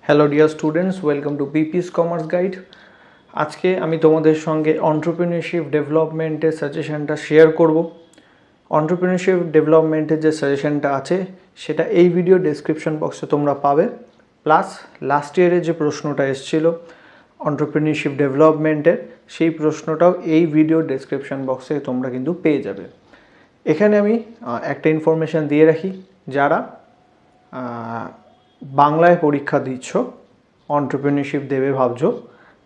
Hello dear students, welcome to পিপিস commerce guide. আজকে আমি তোমাদের সঙ্গে অন্টারপ্রেনিউরশিপ ডেভেলপমেন্টের সাজেশনটা শেয়ার করব। অন্টারপ্রেনিউরশিপ ডেভেলপমেন্টের যে সাজেশনটা আছে সেটা এই ভিডিও ডেসক্রিপশন বক্সে তোমরা পাবে। প্লাস লাস্ট ইয়ারের যে প্রশ্নটা এসেছিল অন্টারপ্রেনিউরশিপ ডেভেলপমেন্টের, সেই প্রশ্নটাও এই ভিডিও ডেসক্রিপশন বক্সে তোমরা কিন্তু পেয়ে যাবে। এখানে আমি একটা ইনফরমেশান দিয়ে রাখি, যারা বাংলায় পরীক্ষা দিচ্ছ, অন্টারপ্রেনিউরশিপ দেবে ভাবছো,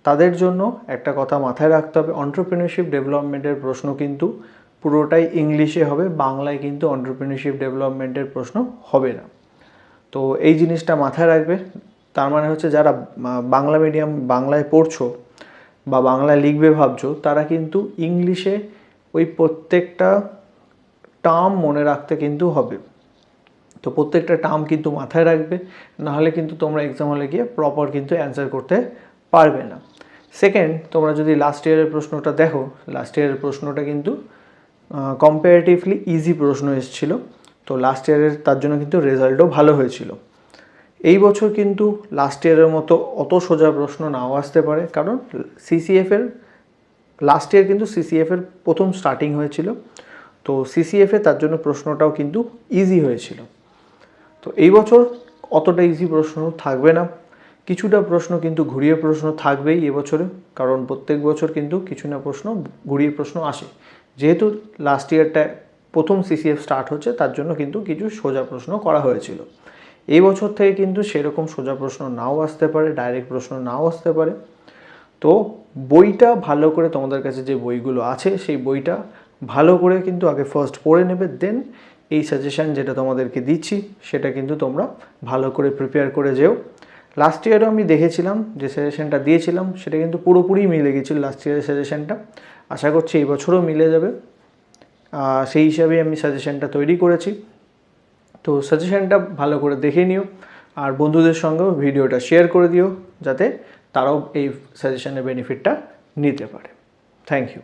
তাদের জন্য একটা কথা মাথায় রাখতে হবে, অন্টারপ্রেনিউরশিপ ডেভেলপমেন্টের প্রশ্ন কিন্তু পুরোটাই ইংলিশে হবে, বাংলায় কিন্তু অন্টারপ্রেনিউরশিপ ডেভেলপমেন্টের প্রশ্ন হবে না। তো এই জিনিসটা মাথায় রাখবে। তার মানে হচ্ছে যারা বাংলা মিডিয়াম বাংলায় পড়ছো বা বাংলায় লিখবে ভাবছো, তারা কিন্তু ইংলিশে ওই প্রত্যেকটা টার্ম মনে রাখতে কিন্তু হবে। তো প্রত্যেকটা টার্ম কিন্তু মাথায় রাখবে, নাহলে কিন্তু তোমরা এক্সাম হলে গিয়ে প্রপার কিন্তু অ্যান্সার করতে পারবে না। সেকেন্ড, তোমরা যদি লাস্ট ইয়ারের প্রশ্নটা দেখো, লাস্ট ইয়ারের প্রশ্নটা কিন্তু কম্পারেটিভলি ইজি প্রশ্ন এসেছিলো। তো লাস্ট ইয়ারের তার জন্য কিন্তু রেজাল্টও ভালো হয়েছিল। এই বছর কিন্তু লাস্ট ইয়ারের মতো অত সোজা প্রশ্ন নাও আসতে পারে, কারণ সিসিএফের লাস্ট ইয়ার কিন্তু সিসিএফের প্রথম স্টার্টিং হয়েছিল। তো সিসিএফে তার জন্য প্রশ্নটাও কিন্তু ইজি হয়েছিল। তো এই বছর অতটা ইজি প্রশ্ন থাকবে না, কিছুটা প্রশ্ন কিন্তু ঘুরিয়ে প্রশ্ন থাকবেই এবছরে, কারণ প্রত্যেক বছর কিন্তু কিছু না প্রশ্ন ঘুরিয়ে প্রশ্ন আসে। যেহেতু লাস্ট ইয়ারটা প্রথম সিসিএফ স্টার্ট হচ্ছে, তার জন্য কিন্তু কিছু সোজা প্রশ্ন করা হয়েছিল। এই বছর থেকে কিন্তু সেরকম সোজা প্রশ্ন নাও আসতে পারে, ডাইরেক্ট প্রশ্ন নাও আসতে পারে। তো বইটা ভালো করে, তোমাদের কাছে যে বইগুলো আছে সেই বইটা ভালো করে কিন্তু আগে ফার্স্ট পড়ে নেবে, দেন এই সাজেশান যেটা তোমাদেরকে দিচ্ছি সেটা কিন্তু তোমরা ভালো করে প্রিপেয়ার করে যেও। লাস্ট ইয়ারও আমি দেখেছিলাম যে সাজেশানটা দিয়েছিলাম সেটা কিন্তু পুরোপুরি মিলে গেছিলো লাস্ট ইয়ারের সাজেশানটা। আশা করছি এই বছরও মিলে যাবে, সেই হিসাবেই আমি সাজেশানটা তৈরি করেছি। তো সাজেশানটা ভালো করে দেখে নিও, আর বন্ধুদের সঙ্গেও ভিডিওটা শেয়ার করে দিও, যাতে তারাও এই সাজেশানের বেনিফিটটা নিতে পারে। Thank you.